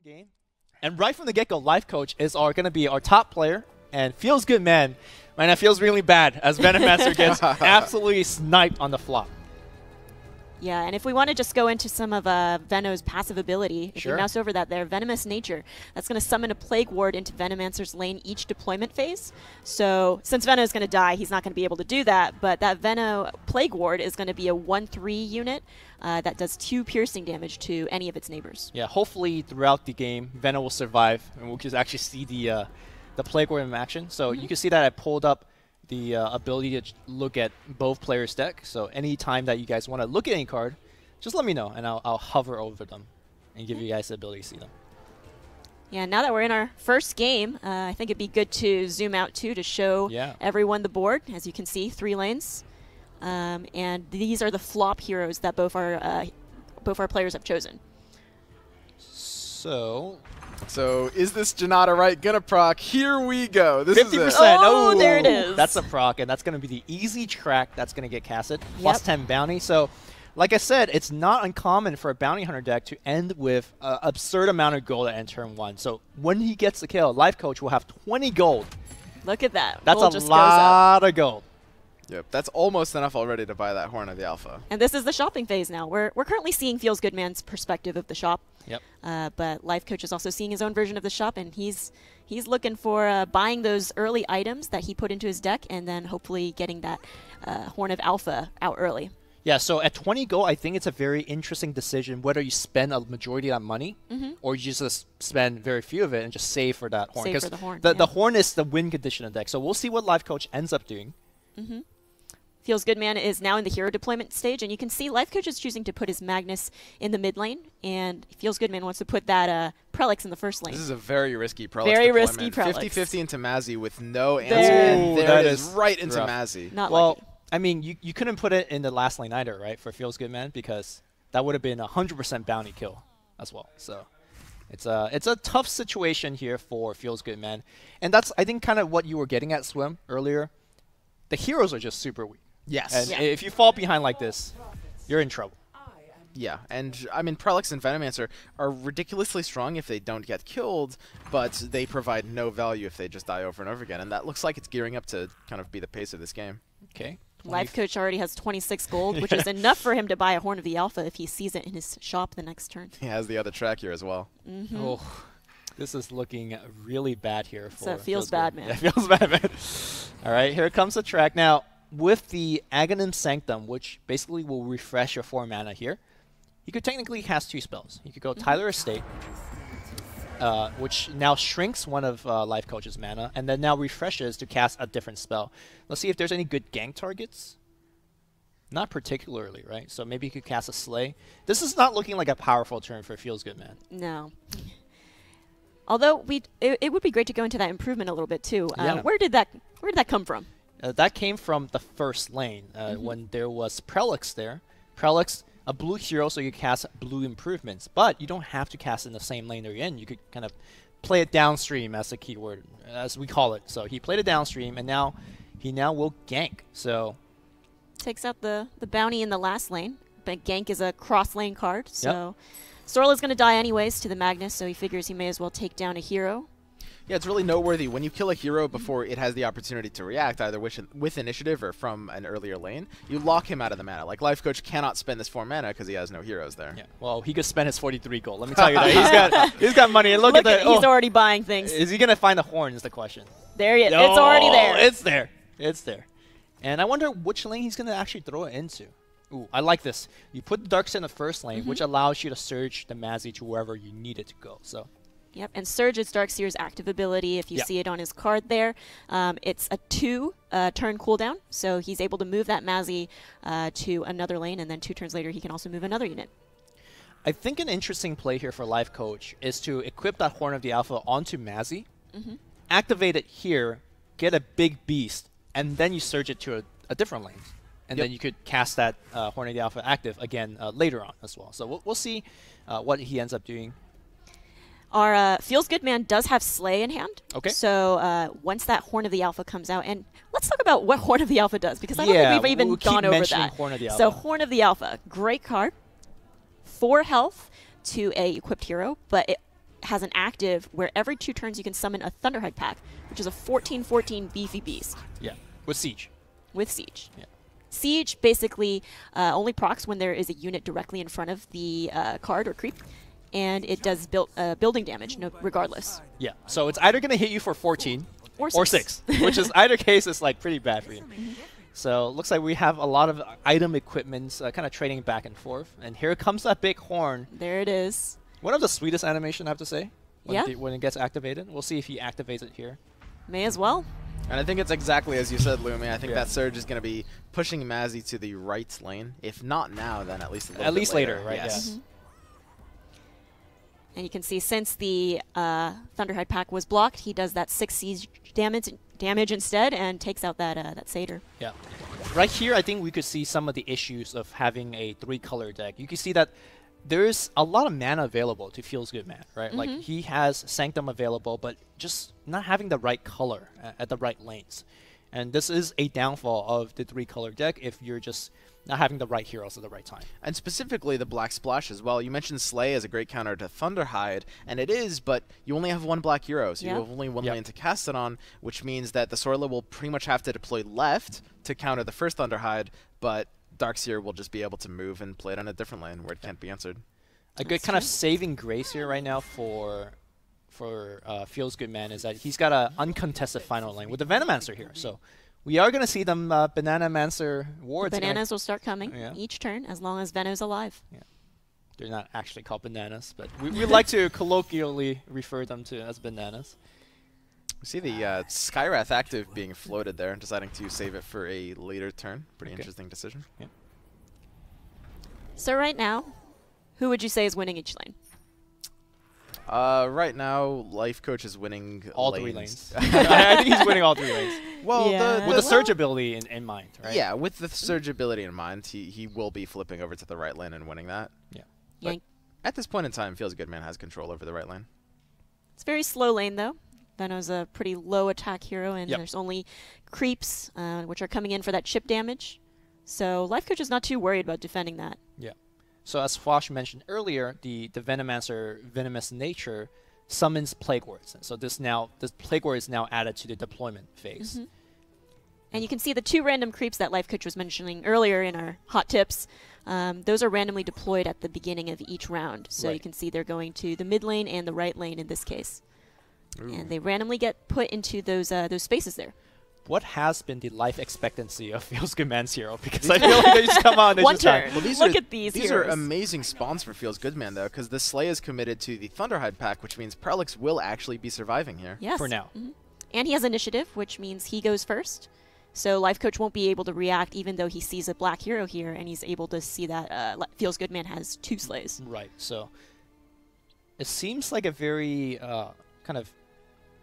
game. And right from the get-go, Lifecoach is going to be our top player, and FeelsGoodMan. Right now feels really bad as Venomancer gets absolutely sniped on the flop. Yeah, and if we want to just go into some of Veno's passive ability, if you mouse over that there, Venomous Nature, that's going to summon a Plague Ward into Venomancer's lane each deployment phase. So since Veno is going to die, he's not going to be able to do that, but that Veno Plague Ward is going to be a 1/3 unit that does 2 piercing damage to any of its neighbors. Yeah, hopefully throughout the game, Veno will survive, and we'll just actually see the Plague Ward in action. So you can see that I pulled up the ability to look at both players' deck. So anytime that you guys want to look at any card, just let me know, and I'll hover over them and give you guys the ability to see them. Yeah, now that we're in our first game, I think it'd be good to zoom out too to show everyone the board. As you can see, 3 lanes, and these are the flop heroes that both our players have chosen. So is this Janata right? Gonna proc. Here we go. This 50%. is Oh, there it is. That's a proc, and that's going to be the easy track that's going to get casted. Plus 10 bounty. So, like I said, it's not uncommon for a bounty hunter deck to end with an absurd amount of gold at end turn 1. So when he gets the kill, Lifecoach will have 20 gold. Look at that. That's gold a just lot of gold. Yep, that's almost enough already to buy that Horn of the Alpha. And this is the shopping phase now. We're currently seeing FeelsGoodMan's perspective of the shop. Yep. But Lifecoach is also seeing his own version of the shop, and he's looking for buying those early items that he put into his deck, and then hopefully getting that Horn of Alpha out early. Yeah, so at 20 gold, I think it's a very interesting decision whether you spend a majority of that money or you just spend very few of it and just save for that Horn. Save for the Horn. The Horn is the win condition of the deck, so we'll see what Lifecoach ends up doing. FeelsGoodMan is now in the hero deployment stage, and you can see Lifecoach is choosing to put his Magnus in the mid lane, and FeelsGoodMan wants to put that Prellex in the first lane. This is a very risky Prellex Very deployment. risky Prellex. 50-50 into Mazzy with no answer, and there it is right into rough. Mazzy. Not Well, lucky. I mean, you couldn't put it in the last lane either, right, for FeelsGoodMan, because that would have been a 100% bounty kill as well. So it's a tough situation here for FeelsGoodMan, and that's, I think, kind of what you were getting at, Swim, earlier. The heroes are just super weak. Yes. And if you fall behind like this, you're in trouble. Yeah, and I mean, Prellex and Venomancer are ridiculously strong if they don't get killed, but they provide no value if they just die over and over again, and that looks like it's gearing up to kind of be the pace of this game. Okay. Lifecoach already has 26 gold, which is enough for him to buy a Horn of the Alpha if he sees it in his shop the next turn. He has the other track here as well. Oh, this is looking really bad here. So it feels bad, man. Yeah, it feels bad, man. All right, here comes the track. Now, with the Aghanim Sanctum, which basically will refresh your 4 mana here, you could technically cast 2 spells. You could go Tyler Estate, which now shrinks one of Lifecoach's mana, and then now refreshes to cast a different spell. Let's see if there's any good gank targets. Not particularly, right? So maybe you could cast a Slay. This is not looking like a powerful turn for FeelsGoodMan. No. Although it would be great to go into that improvement a little bit too. Where did that come from? That came from the first lane when there was Prellex there. Prellex, a blue hero, so you cast blue improvements, but you don't have to cast in the same lane they're in. You could kind of play it downstream as a keyword, as we call it. So he played it downstream, and now he will gank. So takes out the bounty in the last lane, but gank is a cross lane card. So Sorla's going to die anyways to the Magnus, so he figures he may as well take down a hero. Yeah, it's really noteworthy. When you kill a hero before it has the opportunity to react, either with initiative or from an earlier lane, you lock him out of the mana. Like, Lifecoach cannot spend this 4 mana because he has no heroes there. Yeah. Well, he could spend his 43 gold. Let me tell you that. He's got money. And look at that. He's already buying things. Is he going to find the Horn is the question. There he is. No, it's already there. It's there. It's there. And I wonder which lane he's going to actually throw it into. Ooh, I like this. You put the Darkseid in the first lane, which allows you to surge the Mazzy to wherever you need it to go. So. Yep, and Surge is Darkseer's active ability. If you see it on his card there, it's a 2-turn cooldown, so he's able to move that Mazzy to another lane, and then 2 turns later he can also move another unit. I think an interesting play here for Lifecoach is to equip that Horn of the Alpha onto Mazzy, activate it here, get a big beast, and then you surge it to a different lane. And then you could cast that Horn of the Alpha active again later on as well. So we'll see what he ends up doing. Our FeelsGoodMan does have Slay in hand. Okay. So once that Horn of the Alpha comes out, and let's talk about what Horn of the Alpha does, because I don't think we've even gone over that. Horn of the Alpha. So Horn of the Alpha, great card. 4 health to a equipped hero, but has an active where every 2 turns you can summon a Thunderhide pack, which is a 14/14 beefy beast. Yeah, with Siege. With Siege. Yeah. Siege basically only procs when there is a unit directly in front of the card or creep, and it does building damage regardless. Yeah, so it's either going to hit you for 14 or 6, which is either case is like pretty bad for you. So looks like we have a lot of item equipments kind of trading back and forth. And here comes that big horn. There it is. One of the sweetest animation, I have to say, when, when it gets activated. We'll see if he activates it here. May as well. And I think it's exactly as you said, Lumi. I think that surge is going to be pushing Mazzy to the right lane. If not now, then at least a little bit later. Right? Yes. Mm-hmm. And you can see since the Thunderhide pack was blocked, he does that 6 siege damage instead and takes out that Satyr. Yeah. Right here, I think we could see some of the issues of having a 3-color deck. You can see that there's a lot of mana available to FeelsGoodMan, right? Like, he has Sanctum available, but just not having the right color at the right lanes. And this is a downfall of the 3-color deck if you're just not having the right heroes at the right time. And specifically the Black Splash as well. You mentioned Slay as a great counter to Thunderhide, and it is, but you only have 1 black hero, so you have only 1 lane to cast it on, which means that the Sorla will pretty much have to deploy left to counter the first Thunderhide, but Darkseer will just be able to move and play it on a different lane where it can't be answered. A good kind of saving grace here right now for FeelsGoodMan is that he's got an uncontested final lane with the Venomancer here. So we are going to see them Bananamancer wards. Bananas will start coming each turn as long as Veno's alive. Yeah. They're not actually called bananas, but we like to colloquially refer them to as bananas. We see the Skywrath active being floated there and deciding to save it for a later turn. Pretty interesting decision. Yeah. So right now, who would you say is winning each lane? Right now, Lifecoach is winning all 3 lanes. I think he's winning all 3 lanes. Well, with the surge ability in mind, right? Yeah, with the surge ability in mind, he will be flipping over to the right lane and winning that. Yeah. But at this point in time, FeelsGoodMan has control over the right lane. It's a very slow lane, though. Veno's a pretty low attack hero, and there's only creeps, which are coming in for that chip damage. So Lifecoach is not too worried about defending that. Yeah. So as Flash mentioned earlier, the Venomancer venomous nature summons Plague Wards. So this Plague Ward is now added to the deployment phase. And you can see the 2 random creeps that Lifecoach was mentioning earlier in our hot tips. Those are randomly deployed at the beginning of each round. So you can see they're going to the mid lane and the right lane in this case. And they randomly get put into those spaces there. What has been the life expectancy of FeelsGoodMan's hero? Because I feel like they just come on and One just turn. die. Well, Look at these These heroes. are amazing spawns for FeelsGoodMan, though, because the Slay is committed to the Thunderhide pack, which means Prellex will actually be surviving here. Yes. For now. And he has initiative, which means he goes first. So Lifecoach won't be able to react even though he sees a black hero here, and he's able to see that FeelsGoodMan has 2 Slays. Right. So it seems like a very kind of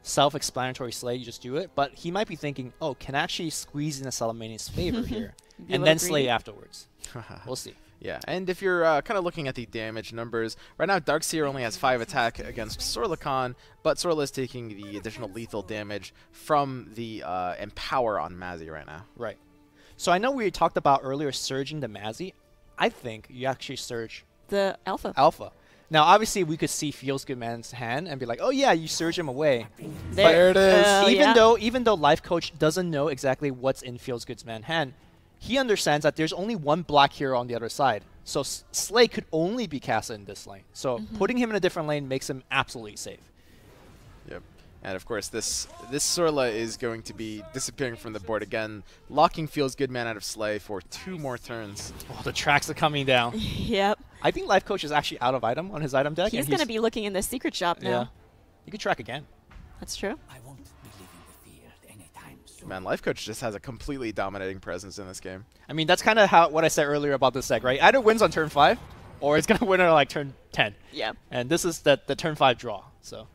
self-explanatory slay. You just do it, but he might be thinking, "Oh, can I actually squeeze in a Salamanian's favor here, and then slay afterwards?" We'll see. Yeah, and if you're kind of looking at the damage numbers, right now Darkseer only has 5 attack against Sorla, but Sorla is taking the additional lethal damage from the Empower on Mazzy right now. Right. So I know we talked about earlier surging the Mazzy. I think you actually surge the Alpha. Now, obviously, we could see FeelsGoodMan's hand and be like, "Oh yeah, you surge him away." There it is. Even though Lifecoach doesn't know exactly what's in FeelsGoodMan's hand, he understands that there's only 1 black hero on the other side. So Slay could only be casted in this lane. So putting him in a different lane makes him absolutely safe. Yep. And of course, this Sorla is going to be disappearing from the board again, locking FeelsGoodMan out of Slay for 2 more turns. Oh, the tracks are coming down. Yep. I think Lifecoach is actually out of item on his item deck. He's going to be looking in the secret shop now. Yeah. You could track again. That's true. I won't be leaving the field anytime soon. Man, Lifecoach just has a completely dominating presence in this game. I mean, that's kind of what I said earlier about this deck, right? Either wins on turn 5, or it's going to win on like turn 10. Yeah. And this is the turn 5 draw. So,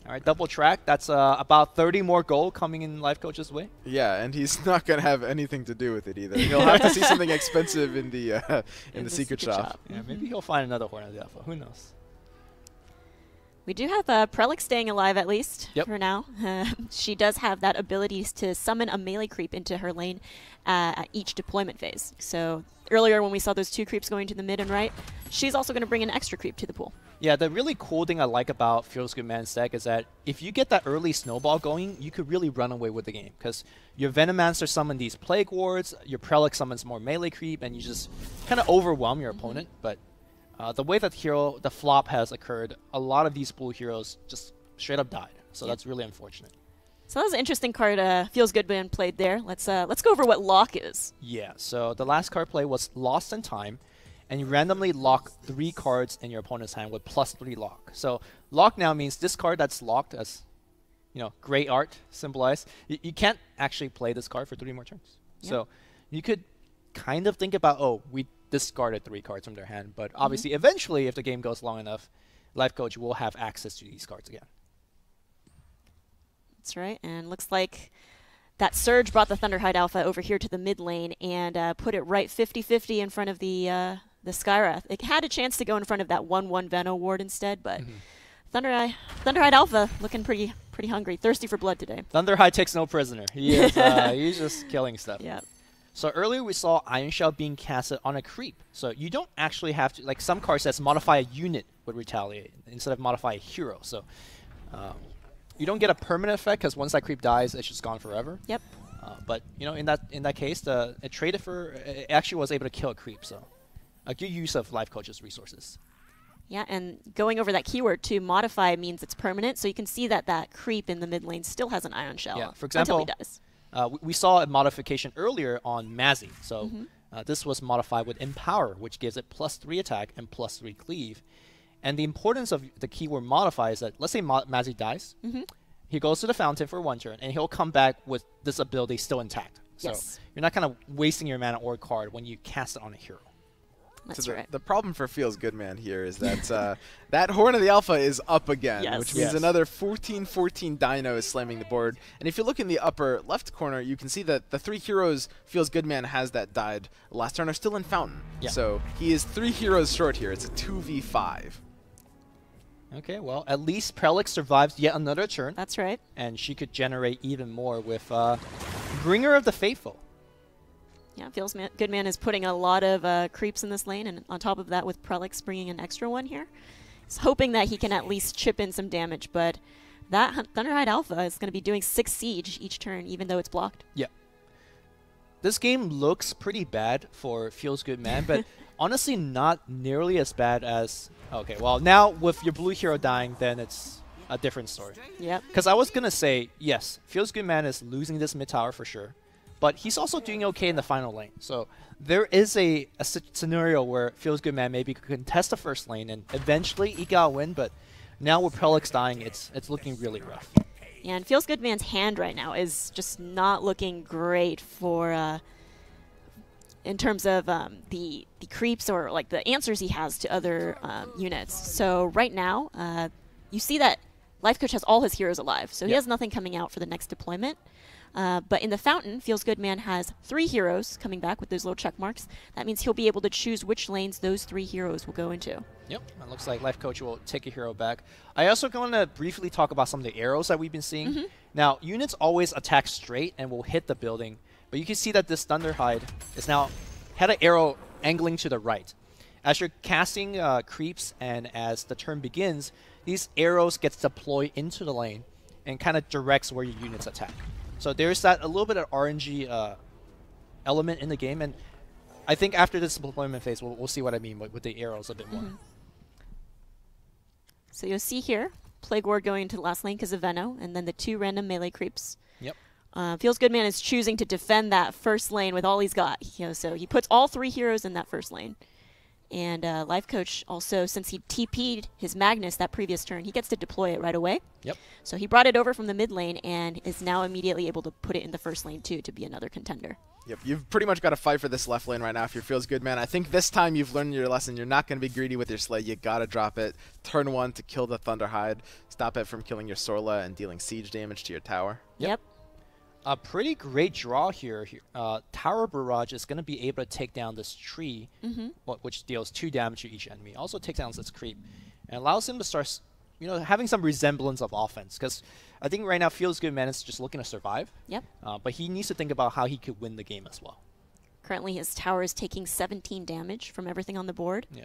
all right, double track. That's about 30 more gold coming in Lifecoach's way. Yeah, and he's not going to have anything to do with it either. He'll have to see something expensive in the secret shop. Yeah, maybe he'll find another Horn of the Alpha. Who knows? We do have Prellex staying alive at least for now. She does have that ability to summon a melee creep into her lane at each deployment phase. So earlier when we saw those 2 creeps going to the mid and right, she's also going to bring an extra creep to the pool. Yeah, the really cool thing I like about FeelsGoodMan's deck is that if you get that early snowball going, you could really run away with the game. Because your Venomancer summon these Plague Wards, your Prellex summons more melee creep, and you just kind of overwhelm your opponent. But the way that the flop has occurred, a lot of these blue heroes just straight up died. So that's really unfortunate. So that was an interesting card FeelsGoodMan played there. Let's go over what lock is. Yeah, so the last card play was Lost in Time, and you randomly lock 3 cards in your opponent's hand with +3 lock. So lock now means this card that's locked, as gray art symbolized, you can't actually play this card for 3 more turns. Yep. So you could kind of think about, oh, we discarded 3 cards from their hand, but obviously eventually if the game goes long enough, Lifecoach will have access to these cards again. That's right, and looks like that Surge brought the Thunderhide Alpha over here to the mid lane and put it right 50-50 in front of the Skywrath. It had a chance to go in front of that 1/1 Veno ward instead, but Thunderhide Alpha looking pretty hungry, thirsty for blood today. Thunderhide takes no prisoner. He is, he's just killing stuff. Yeah. So earlier we saw Iron Shell being casted on a creep. So you don't actually have to, like some cards says modify a unit would retaliate instead of modify a hero. So you don't get a permanent effect because once that creep dies, it's just gone forever. Yep. But in that case, it traded for it actually was able to kill a creep. So a good use of Lifecoach's resources. Yeah, and going over that keyword too, modify means it's permanent. So you can see that creep in the mid lane still has an Iron Shell. Yeah. For example, until he dies. We saw a modification earlier on Mazzy. So this was modified with Empower, which gives it +3 attack and +3 cleave. And the importance of the keyword modify is that, let's say Mazzy dies, he goes to the fountain for 1 turn, and he'll come back with this ability still intact. So you're not kind of wasting your mana or card when you cast it on a hero. That's so right. The problem for FeelsGoodMan here is that that Horn of the Alpha is up again, which means another 14-14 Dino is slamming the board. And if you look in the upper left corner, you can see that the 3 heroes FeelsGoodMan has that died last turn are still in Fountain. Yeah. So he is 3 heroes short here. It's a 2v5. Okay, well, at least Prellex survives yet another turn. That's right. And she could generate even more with Bringer of the Faithful. Yeah, FeelsGoodMan is putting a lot of creeps in this lane, and on top of that with Prellex bringing an extra one here. He's hoping that he can at least chip in some damage, but that Thunderhide Alpha is going to be doing 6 siege each turn, even though it's blocked. Yeah. This game looks pretty bad for FeelsGoodMan, but honestly not nearly as bad as... Okay, well, now with your blue hero dying, then it's a different story. Yep. Because I was going to say, yes, FeelsGoodMan is losing this mid tower for sure, but he's also doing okay in the final lane. So there is a scenario where FeelsGoodMan maybe could contest the first lane and eventually eke out a win, but now with Prellex dying, it's looking really rough. Yeah, and FeelsGoodMan's hand right now is just not looking great for... in terms of the creeps or like the answers he has to other units. So right now, you see that Lifecoach has all his heroes alive, so he has nothing coming out for the next deployment. But in the Fountain, FeelsGoodMan has 3 heroes coming back with those little check marks. That means he'll be able to choose which lanes those 3 heroes will go into. Yep, it looks like Lifecoach will take a hero back. I also want to briefly talk about some of the arrows that we've been seeing. Now, units always attack straight and will hit the building, but you can see that this Thunderhide is now had an arrow angling to the right. As you're casting creeps and as the turn begins, these arrows get deployed into the lane and kind of directs where your units attack. So there's that a little bit of RNG element in the game, and I think after this deployment phase, we'll see what I mean with the arrows a bit more. So you'll see here, Plague Ward going into the last lane because of Veno, and then the 2 random melee creeps. Yep. FeelsGoodMan is choosing to defend that first lane with all he's got. So he puts all 3 heroes in that first lane. And Lifecoach also, since he TP'd his Magnus that previous turn, he gets to deploy it right away. Yep. So he brought it over from the mid lane and is now immediately able to put it in the first lane too to be another contender. Yep, you've pretty much got to fight for this left lane right now if you're FeelsGoodMan. I think this time you've learned your lesson. You're not going to be greedy with your Slay. You got to drop it. Turn 1 to kill the Thunderhide. Stop it from killing your Sorla and dealing siege damage to your tower. Yep. A pretty great draw here. Tower Barrage is going to be able to take down this tree, which deals 2 damage to each enemy. Also takes down this creep, and allows him to start, having some resemblance of offense. Because I think right now FeelsGoodMan is just looking to survive. Yep. But he needs to think about how he could win the game as well. Currently, his tower is taking 17 damage from everything on the board. Yeah.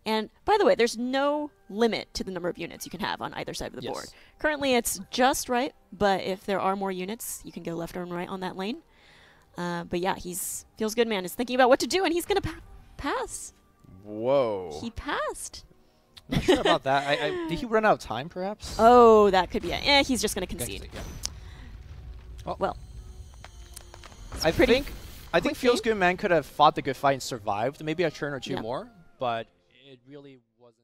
And by the way, there's no limit to the number of units you can have on either side of the board. Currently, it's just right, but if there are more units, you can go left or right on that lane. But yeah, FeelsGoodMan is thinking about what to do, and he's going to pass. Whoa. He passed. Not sure about that. Did he run out of time, perhaps? Oh, that could be it. He's just going to concede. Well, I think FeelsGoodMan could have fought the good fight and survived maybe a turn or two more, but it really wasn't.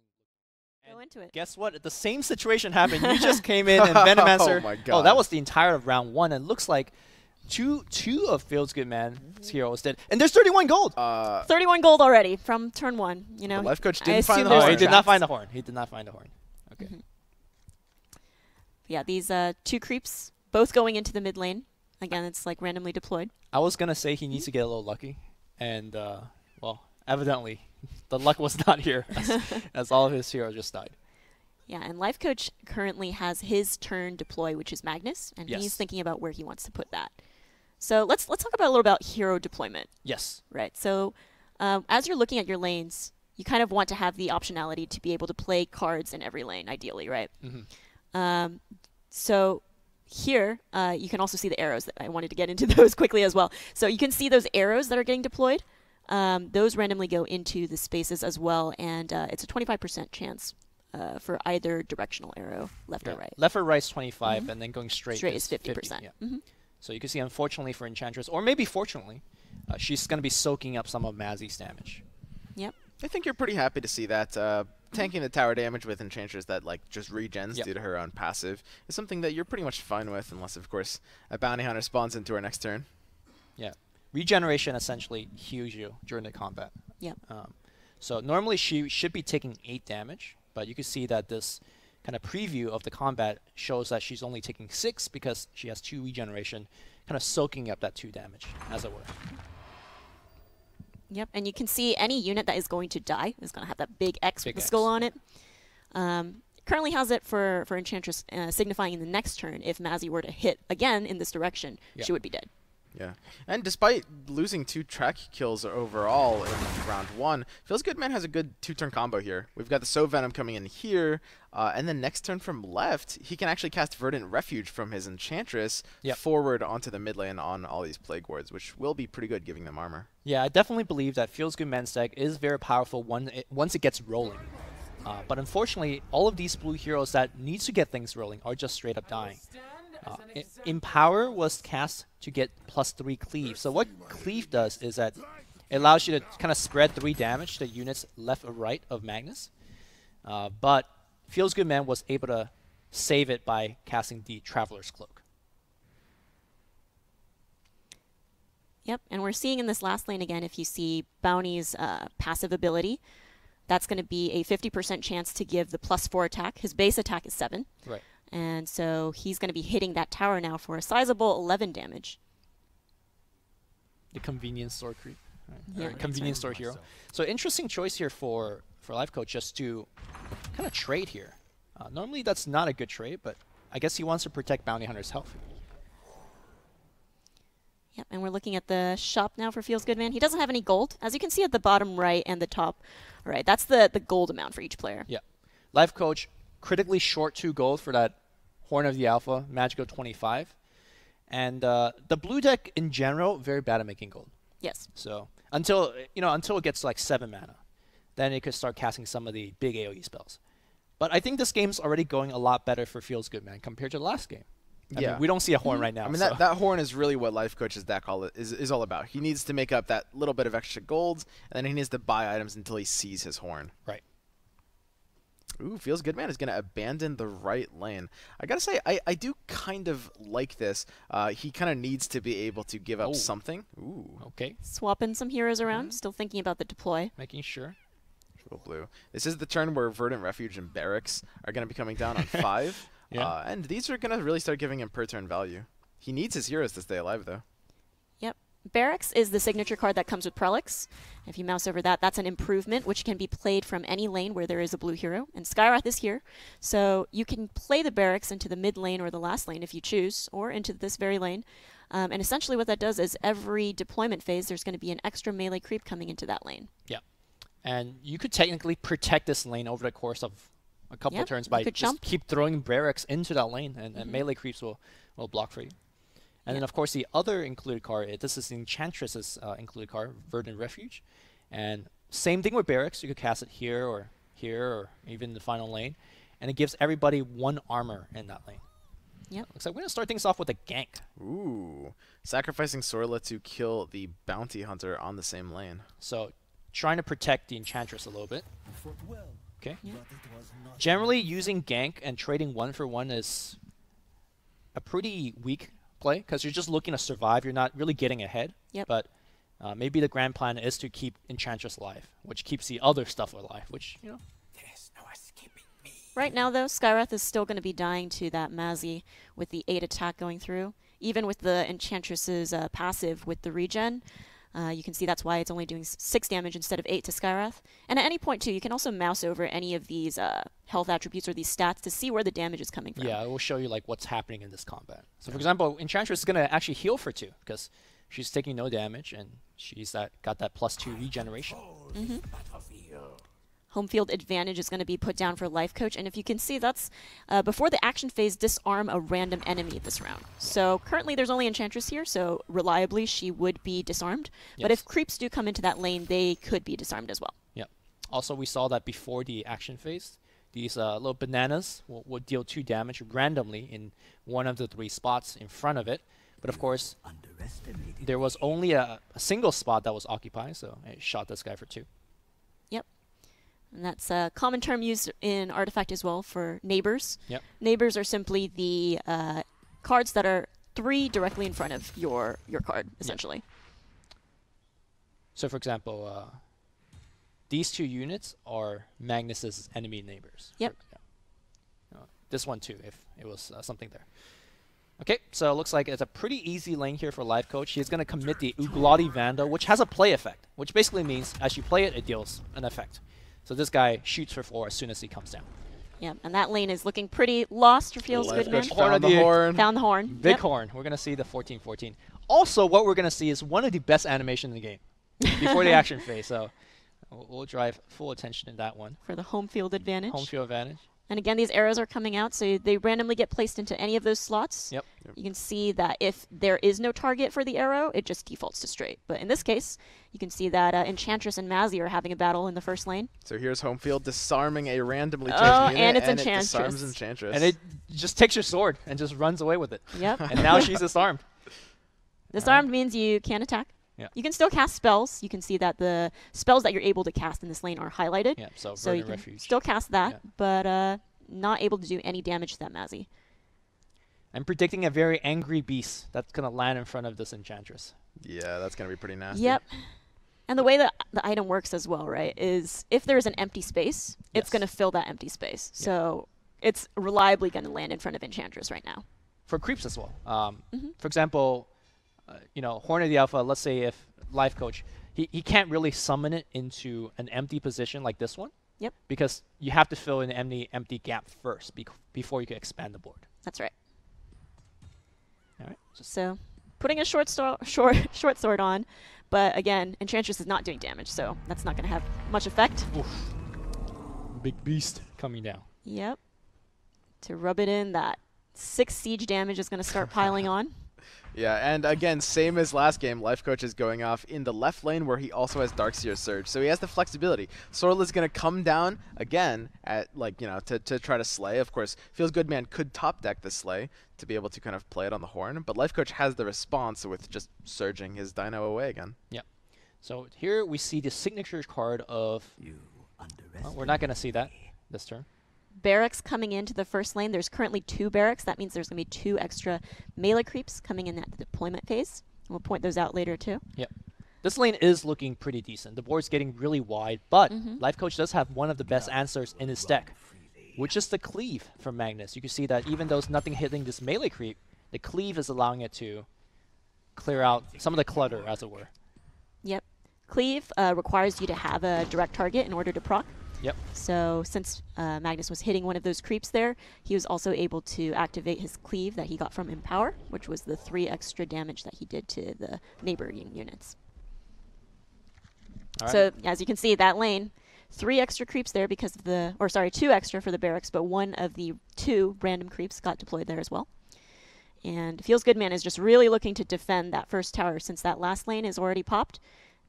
Go into it. Guess what? The same situation happened. You just came in and Venomancer. Oh my god. Oh, that was the entire of round 1, and it looks like two of FeelsGoodMan's heroes did. And there's 31 gold. 31 gold already from turn 1. You know, the Lifecoach didn't find the horn. horn. He did not find the horn. He did not find the horn. Okay. Yeah, these 2 creeps both going into the mid lane. Again, it's like randomly deployed. I was gonna say he needs to get a little lucky, and well, evidently, the luck was not here, as all of his heroes just died. Yeah, and Lifecoach currently has his turn deploy, which is Magnus, and he's thinking about where he wants to put that. So let's talk about a little about hero deployment. Yes. Right. So as you're looking at your lanes, you kind of want to have the optionality to be able to play cards in every lane, ideally, right? So here, you can also see the arrows. I wanted to get into those quickly as well. So you can see those arrows that are getting deployed. Those randomly go into the spaces as well, and it's a 25% chance for either directional arrow, left or right. Left or right is 25, and then going straight is 50%. So you can see, unfortunately for Enchantress, or maybe fortunately, she's going to be soaking up some of Mazzy's damage. Yep. I think you're pretty happy to see that. Tanking the tower damage with Enchantress that like just regens due to her own passive is something that you're pretty much fine with, unless of course a bounty hunter spawns into her next turn. Yeah, regeneration essentially heals you during the combat. Yep. So normally she should be taking 8 damage, but you can see that this kind of preview of the combat shows that she's only taking 6 because she has 2 regeneration, kind of soaking up that 2 damage, as it were. Yep, and you can see any unit that is going to die is going to have that big X with the skull on it. Currently has it for Enchantress, signifying in the next turn, if Mazzy were to hit again in this direction, she would be dead. Yeah, and despite losing 2 track kills overall in round 1, FeelsGoodMan has a good 2-turn combo here. We've got the Soul Venom coming in here, and then next turn from left, he can actually cast Verdant Refuge from his Enchantress forward onto the mid lane on all these Plague Wards, which will be pretty good giving them armor. Yeah, I definitely believe that FeelsGoodMan's deck is very powerful once it gets rolling. But unfortunately, all of these blue heroes that need to get things rolling are just straight up dying. Empower was cast to get +3 cleave. So what cleave does is that it allows you to kind of spread 3 damage to units left or right of Magnus. But FeelsGoodMan was able to save it by casting the Traveler's Cloak. Yep, and we're seeing in this last lane again, if you see Bounty's passive ability, that's going to be a 50% chance to give the +4 attack. His base attack is 7. Right. And so he's going to be hitting that tower now for a sizable 11 damage. The convenience store creep. Right. Yeah, convenience store hero. So interesting choice here for Lifecoach just to kind of trade here. Normally that's not a good trade, but I guess he wants to protect Bounty Hunter's health. Yep, and we're looking at the shop now for FeelsGoodMan. He doesn't have any gold. As you can see at the bottom right and the top right, that's the gold amount for each player. Yeah. Lifecoach critically short 2 gold for that Horn of the Alpha, Magical 25. And the blue deck in general, very bad at making gold. Yes. So until it gets like 7 mana, then it could start casting some of the big AoE spells. But I think this game's already going a lot better for FeelsGoodMan compared to the last game. I mean, we don't see a horn right now. I mean, so. that horn is really what Lifecoach's deck is all about. He needs to make up that little bit of extra gold, and then he needs to buy items until he sees his horn. Right. Ooh, FeelsGoodMan is going to abandon the right lane. I got to say, I do kind of like this. He kind of needs to be able to give up something. Ooh. Okay. Swapping some heroes around, still thinking about the deploy. Making sure. Triple blue. This is the turn where Verdant Refuge and Barracks are going to be coming down on 5. And these are going to really start giving him per turn value. He needs his heroes to stay alive, though. Yep. Barracks is the signature card that comes with Prellex. If you mouse over that, that's an improvement, which can be played from any lane where there is a blue hero. And Skywrath is here. So you can play the Barracks into the mid lane or the last lane if you choose, or into this very lane. And essentially what that does is every deployment phase, there's going to be an extra melee creep coming into that lane. Yeah. And you could technically protect this lane over the course of a couple of turns by just keep throwing Prellex into that lane, and melee creeps will block for you. And then, of course, the other included card, this is Enchantress's included card, Verdant Refuge. And same thing with Prellex. You could cast it here, or even the final lane. And it gives everybody 1 armor in that lane. Yep. Looks like we're going to start things off with a gank. Ooh. Sacrificing Sorla to kill the Bounty Hunter on the same lane. So trying to protect the Enchantress a little bit. Okay. Yeah. Generally, using gank and trading 1 for 1 is a pretty weak play because you're just looking to survive. You're not really getting ahead. Yep. But maybe the grand plan is to keep Enchantress alive, which keeps the other stuff alive, which, you know. There's no escaping me. Right now, though, Skywrath is still going to be dying to that Mazzy with the 8 attack going through. Even with the Enchantress's passive with the regen, you can see that's why it's only doing 6 damage instead of 8 to Skywrath. And at any point, too, you can also mouse over any of these health attributes or these stats to see where the damage is coming from. Yeah, it will show you like what's happening in this combat. So, for example, Enchantress is going to actually heal for 2 because she's taking no damage and she's got that +2 regeneration. Home field advantage is going to be put down for Lifecoach, and if you can see, that's before the action phase, disarm a random enemy this round. So currently there's only Enchantress here, so reliably she would be disarmed. Yes. But if creeps do come into that lane, they could be disarmed as well. Yep. Also, we saw that before the action phase, these little bananas will deal 2 damage randomly in one of the 3 spots in front of it. But of course, there was only a single spot that was occupied, so it shot this guy for 2. Yep. And that's a common term used in Artifact as well for neighbors. Yep. Neighbors are simply the cards that are 3 directly in front of your card, essentially. Yep. So, for example, these 2 units are Magnus's enemy neighbors. Yep. This one too, if it was something there. Okay, so it looks like it's a pretty easy lane here for Lifecoach. He's going to commit the Uglati Vandal, which has a play effect, which basically means as you play it, it deals an effect. So this guy shoots for 4 as soon as he comes down. Yeah, and that lane is looking pretty lost for FeelsGoodMan. Found the horn. Found the horn. Big horn. We're going to see the 14-14. Also, what we're going to see is one of the best animations in the game before the action phase. So we'll drive full attention to that one. For the home field advantage. Home field advantage. And again, these arrows are coming out, so they randomly get placed into any of those slots. Yep. You can see that if there is no target for the arrow, it just defaults to straight. But in this case, you can see that Enchantress and Mazzy are having a battle in the first lane. So here's home field disarming a randomly chosen unit, and it's and Enchantress. It disarms Enchantress. And it just takes your sword and just runs away with it. Yep. And now she's disarmed. Disarmed means you can't attack. Yeah. You can still cast spells. You can see that the spells that you're able to cast in this lane are highlighted. Yeah, so you Verdant can Refuge. still cast that, but not able to do any damage to that Mazzy. I'm predicting a very angry beast that's going to land in front of this Enchantress. Yeah, that's going to be pretty nasty. Yep. And the way that the item works as well, right, is if there's an empty space, it's going to fill that empty space. Yeah. So it's reliably going to land in front of Enchantress right now. For creeps as well. For example, Horn of the Alpha, let's say if Lifecoach, he can't really summon it into an empty position like this one. Yep. Because you have to fill in an empty gap first before you can expand the board. That's right. All right. So putting a short sword on, but again, Enchantress is not doing damage, so that's not going to have much effect. Oof. Big beast coming down. Yep. To rub it in, that 6 siege damage is going to start piling on. Yeah, and again, same as last game, Lifecoach is going off in the left lane where he also has Darkseer Surge, so he has the flexibility. Sorla's going to come down again at, to try to slay. Of course, FeelsGoodMan could top deck the slay to be able to kind of play it on the horn, but Lifecoach has the response with just surging his dino away again. Yeah. So here we see the signature card of... Well, we're not going to see that this turn. Barracks coming into the first lane. There's currently 2 barracks. That means there's going to be 2 extra melee creeps coming in at the deployment phase. We'll point those out later too. Yep. This lane is looking pretty decent. The board's getting really wide, but Lifecoach does have one of the best answers in his deck, which is the Cleave from Magnus. You can see that even though there's nothing hitting this melee creep, the Cleave is allowing it to clear out some of the clutter, as it were. Yep. Cleave requires you to have a direct target in order to proc. Yep. So since Magnus was hitting one of those creeps there, he was also able to activate his Cleave that he got from Empower, which was the 3 extra damage that he did to the neighboring units. So as you can see, that lane, 3 extra creeps there because of the, or sorry, 2 extra for the barracks, but one of the 2 random creeps got deployed there as well. And FeelsGoodMan is just really looking to defend that first tower since that last lane is already popped.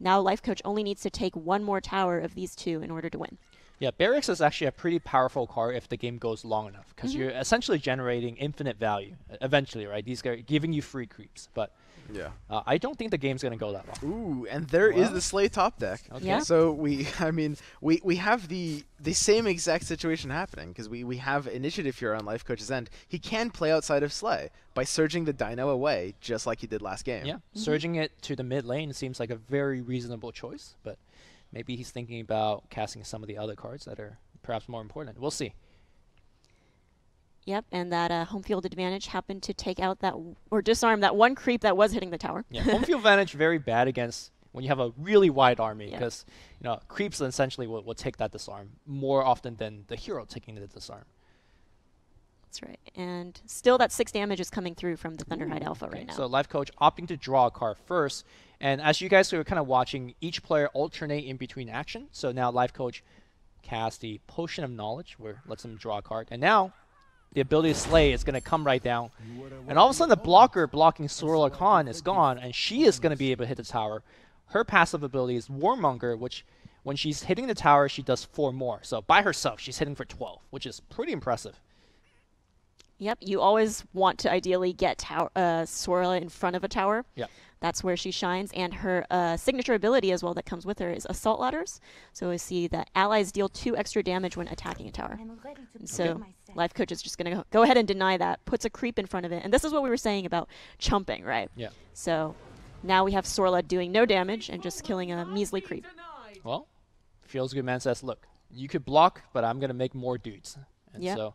Now Lifecoach only needs to take 1 more tower of these 2 in order to win. Yeah, Barracks is actually a pretty powerful card if the game goes long enough, because you're essentially generating infinite value eventually, right? These guys giving you free creeps, but yeah, I don't think the game's gonna go that long. Ooh, and there is the Slay top deck. Okay. Yeah. So we have the same exact situation happening because we have initiative here on Lifecoach's end. He can play outside of Slay by surging the Dino away, just like he did last game. Yeah, surging it to the mid lane seems like a very reasonable choice, but maybe he's thinking about casting some of the other cards that are perhaps more important. We'll see. Yep, and that home field advantage happened to take out that, or disarm that 1 creep that was hitting the tower. Yeah, home field advantage very bad against when you have a really wide army, because creeps essentially will take that disarm more often than the hero taking the disarm. That's right, and still that 6 damage is coming through from the Thunderhide Alpha right now. So Lifecoach opting to draw a card first, and as you guys are kind of watching, each player alternate in between action. So now Lifecoach casts the Potion of Knowledge, where it lets him draw a card, and now the ability to Slay is going to come right down. And all of a sudden, the blocker blocking Sorla Khan is gone, and she is going to be able to hit the tower. Her passive ability is Warmonger, which when she's hitting the tower, she does 4 more. So by herself, she's hitting for 12, which is pretty impressive. Yep, you always want to ideally get Sorla in front of a tower. Yeah. That's where she shines, and her signature ability as well that comes with her is Assault Ladders. So we see that allies deal 2 extra damage when attacking a tower. And so Lifecoach is just going to go ahead and deny that, puts a creep in front of it. And this is what we were saying about chumping, right? Yeah. So now we have Sorla doing no damage and just killing a measly creep. Well, FeelsGoodMan says, look, you could block, but I'm going to make more dudes. And so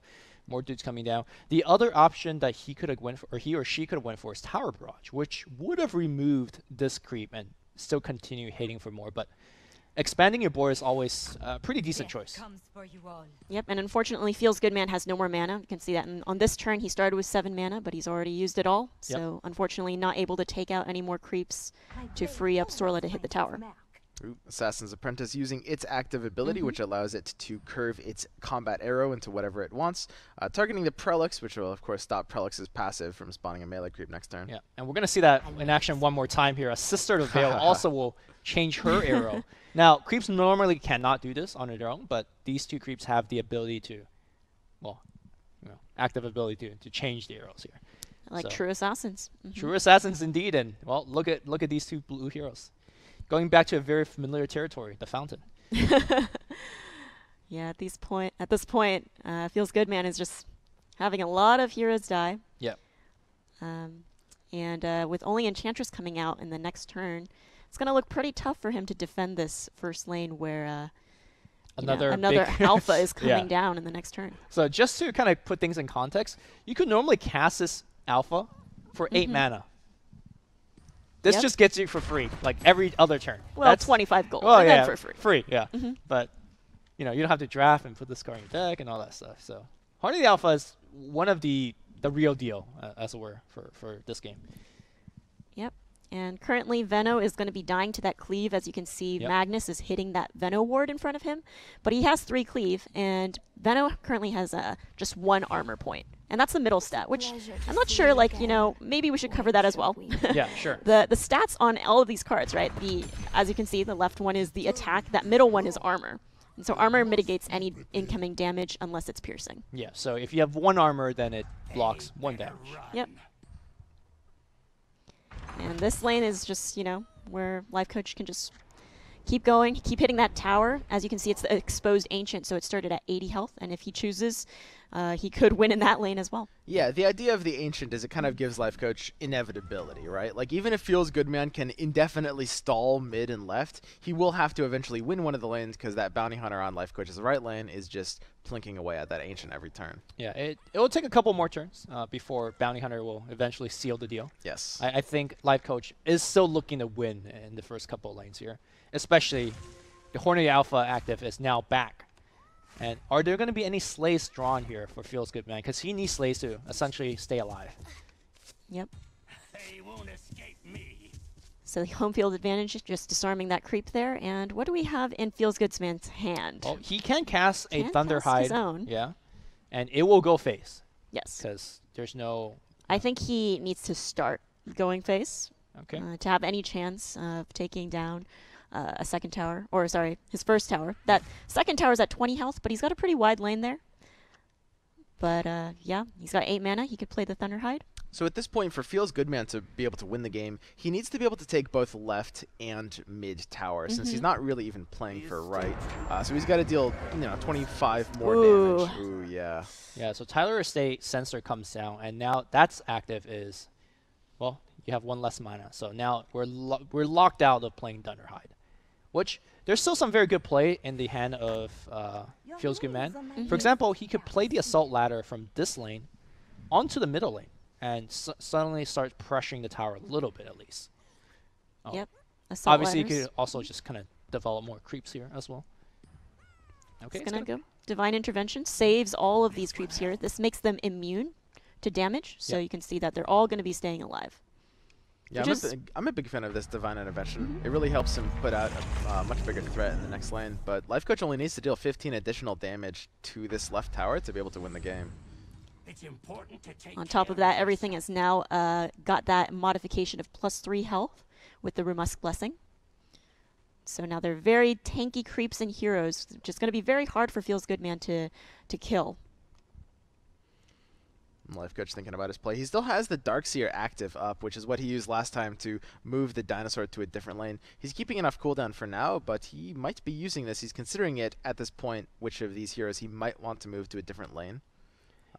more dudes coming down. The other option that he could have went for, or he or she could have went for, is Tower Barrage, which would have removed this creep and still continue hitting for more. But expanding your board is always a pretty decent choice. Yep, and unfortunately, FeelsGoodMan has no more mana. You can see that on this turn, he started with 7 mana, but he's already used it all. So unfortunately, not able to take out any more creeps to free up Sorla to hit the tower. Assassin's Apprentice using its active ability, which allows it to curve its combat arrow into whatever it wants, targeting the Prellex, which will, of course, stop Prellex's passive from spawning a melee creep next turn. Yeah, and we're going to see that in action one more time here. A Sister of Veil also will change her arrow. Now, creeps normally cannot do this on their own, but these 2 creeps have the ability to, well, active ability to change the arrows here. Like true assassins. True assassins indeed, and, well, look at these 2 blue heroes. Going back to a very familiar territory, the Fountain. Yeah, at this point, FeelsGoodMan is just having a lot of heroes die. Yeah. And with only Enchantress coming out in the next turn, it's going to look pretty tough for him to defend this first lane where another alpha is coming down in the next turn. So just to kind of put things in context, you could normally cast this alpha for 8 mana. This just gets you for free, like every other turn. Well, that's 25 gold. Well, and then for free. Free, yeah. But, you don't have to draft and put this card in your deck and all that stuff. So, Heart of the Alpha is one of the real deal, as it were, for this game. Yep. And currently, Venno is going to be dying to that cleave. As you can see, Magnus is hitting that Venno ward in front of him. But he has 3 cleave, and Venno currently has just 1 armor point. And that's the middle stat, which I'm not sure, maybe we should cover that as well. Yeah, sure. The stats on all of these cards, right? As you can see, the left one is the attack. That middle one is armor. And so armor mitigates any incoming damage unless it's piercing. Yeah, so if you have 1 armor, then it blocks 1 damage. Yep. And this lane is just, where Lifecoach can just keep going, keep hitting that tower. As you can see, it's the exposed Ancient, so it started at 80 health. And if he chooses, he could win in that lane as well. Yeah, the idea of the Ancient is it kind of gives Lifecoach inevitability, right? Like, even if FeelsGoodMan can indefinitely stall mid and left, he will have to eventually win one of the lanes because that Bounty Hunter on Lifecoach's right lane is just plinking away at that Ancient every turn. Yeah, it will take a couple more turns before Bounty Hunter will eventually seal the deal. Yes. I think Lifecoach is still looking to win in the first couple of lanes here, especially the Horny Alpha active is now back. And are there going to be any slays drawn here for FeelsGoodMan? Because he needs slays to essentially stay alive. Yep. They won't escape me. So the home field advantage, just disarming that creep there. And what do we have in FeelsGoodMan's hand? Well, he can cast a Can Thunder cast his Hide. own. Yeah. And it will go face. Yes. Because there's no... I think he needs to start going face Okay. to have any chance of taking down a second tower. Or, sorry, his first tower. That second tower is at 20 health, but he's got a pretty wide lane there. But, yeah, he's got 8 mana. He could play the Thunder Hide. So at this point, for FeelsGoodMan to be able to win the game, he needs to be able to take both left and mid tower, since he's not really even playing for right. So he's got to deal, 25 more damage. Ooh, yeah. Yeah, so Tyler Estate Sensor comes down, and now that's active is, well, you have 1 less mana. So now we're locked out of playing Thunder Hide, which there's still some very good play in the hand of FeelsGoodMan. For example, he could play the Assault Ladder from this lane onto the middle lane and suddenly start pressuring the tower a little bit at least. Oh. Yep. Assault Obviously, ladders. you could also just kind of develop more creeps here as well. Okay, It's gonna go. Divine Intervention saves all of these creeps here. This makes them immune to damage, so you can see that they're all going to be staying alive. Yeah, I'm a big fan of this Divine Intervention. It really helps him put out a much bigger threat in the next lane. But Lifecoach only needs to deal 15 additional damage to this left tower to be able to win the game. It's important to take On top of that, everything has now got that modification of +3 health with the Rumusk Blessing. So now they're very tanky creeps and heroes. Just going to be very hard for FeelsGoodMan to kill. Lifecoach thinking about his play. He still has the Darkseer active up, which is what he used last time to move the dinosaur to a different lane. He's keeping enough cooldown for now, but he might be using this. He's considering it at this point, which of these heroes he might want to move to a different lane.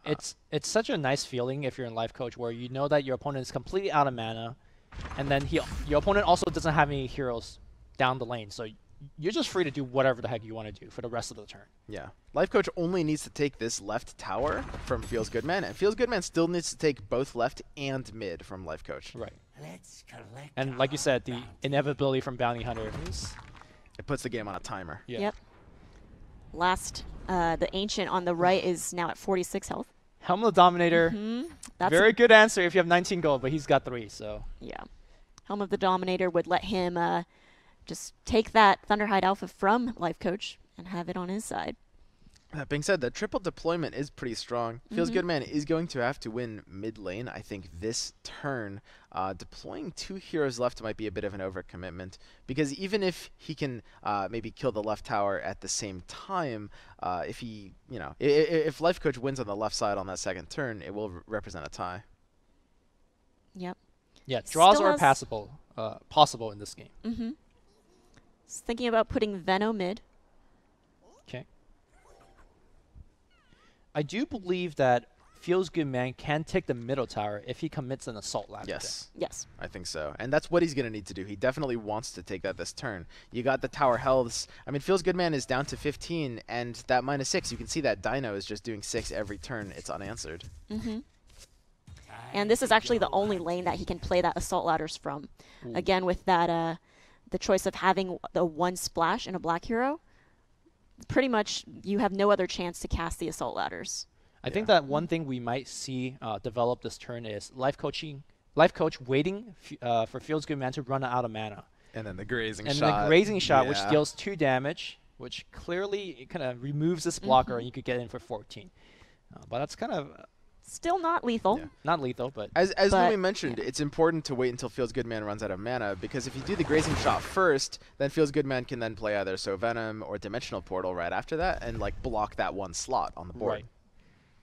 It's such a nice feeling if you're in Lifecoach where you know that your opponent is completely out of mana, and then your opponent also doesn't have any heroes down the lane, so you're just free to do whatever the heck you want to do for the rest of the turn. Yeah. Lifecoach only needs to take this left tower from FeelsGoodMan, and FeelsGoodMan still needs to take both left and mid from Lifecoach. Right. Let's collect And like you said, the inevitability from Bounty Hunter is... It puts the game on a timer. Yeah. Yep. Last, the Ancient on the right is now at 46 health. Helm of the Dominator, That's very good answer if you have 19 gold, but he's got 3, so... Yeah. Helm of the Dominator would let him just take that Thunderhide Alpha from Lifecoach and have it on his side. That being said, the triple deployment is pretty strong. FeelsGoodMan is going to have to win mid lane, I think, this turn. Deploying 2 heroes left might be a bit of an overcommitment, because even if he can maybe kill the left tower at the same time, if he, if Lifecoach wins on the left side on that second turn, it will represent a tie. Yep. Yeah, draws Still are has- possible in this game. Just thinking about putting Venno mid. Okay. I do believe that FeelsGoodMan can take the middle tower if he commits an Assault Ladder. Yes. Yes. I think so. And that's what he's going to need to do. He definitely wants to take that this turn. You got the tower healths. I mean, FeelsGoodMan is down to 15, and that -6, you can see that Dino is just doing 6 every turn. It's unanswered. And this is actually the only lane that he can play that Assault Ladders from. Again, with that, the choice of having the 1 splash and a black hero, pretty much you have no other chance to cast the Assault Ladders. I think that one thing we might see develop this turn is Lifecoach waiting for FeelsGoodMan to run out of mana. And then the grazing And shot. the grazing shot, which Yeah. deals 2 damage, which clearly kind of removes this blocker, and you could get in for 14. But that's kind of Still not lethal. Yeah. not lethal, but As But, Louis mentioned, it's important to wait until FeelsGoodMan runs out of mana, because if you do the grazing shot first, then FeelsGoodMan can then play either So Venom or Dimensional Portal right after that and block that 1 slot on the board. right.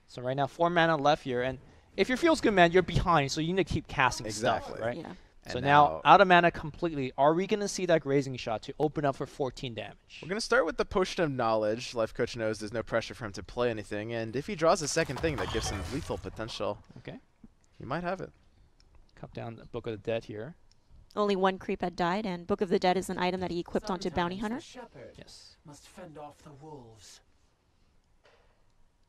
So right now 4 mana left here, and if you're FeelsGoodMan, you're behind, so you need to keep casting Exactly. stuff, right? Yeah. So And now out of mana completely, are we going to see that grazing shot to open up for 14 damage? We're going to start with the Potion of Knowledge. Lifecoach knows there's no pressure for him to play anything, and if he draws a second thing that gives him lethal potential, Okay. he might have it. Cut down the Book of the Dead here. Only 1 creep had died, and Book of the Dead is an item that he equipped onto Bounty Hunter. The shepherd Yes. must fend off the wolves.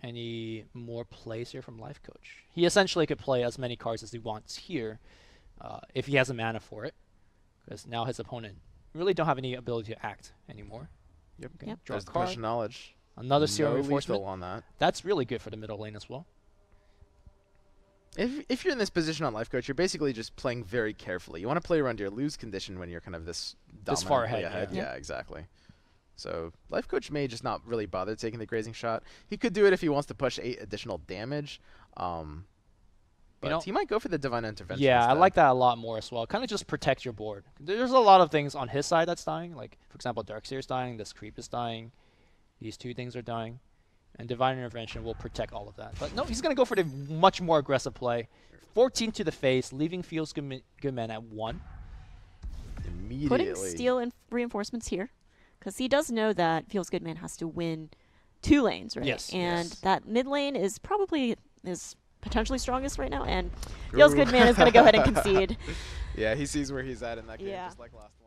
Any more plays here from Lifecoach? He essentially could play as many cards as he wants here if he has a mana for it, because now his opponent really don't have any ability to act anymore. Yep. Okay. Yep. Draw a There's the card. Potion of Knowledge. Another Serial no Reinforcement. lethal on that. That's really good for the middle lane as well. If you're in this position on Lifecoach, you're basically just playing very carefully. You want to play around your lose condition when you're kind of this far dominantly ahead. Yeah, exactly. So Lifecoach may just not really bother taking the grazing shot. He could do it if he wants to push 8 additional damage. But he might go for the Divine Intervention Yeah, instead. I like that a lot more as well. Kind of just protect your board. There's a lot of things on his side that's dying. Like, for example, Darkseer's dying, this creep is dying, these 2 things are dying. And Divine Intervention will protect all of that. But no, he's going to go for the much more aggressive play. 14 to the face, leaving FeelsGoodMan at 1. Immediately. Putting Steel and Reinforcements here, because he does know that FeelsGoodMan has to win 2 lanes, right? Yes. And that mid lane is probably potentially strongest right now, and FeelsGoodMan is going to go ahead and concede. Yeah, he sees where he's at in that game, Yeah. just like last one.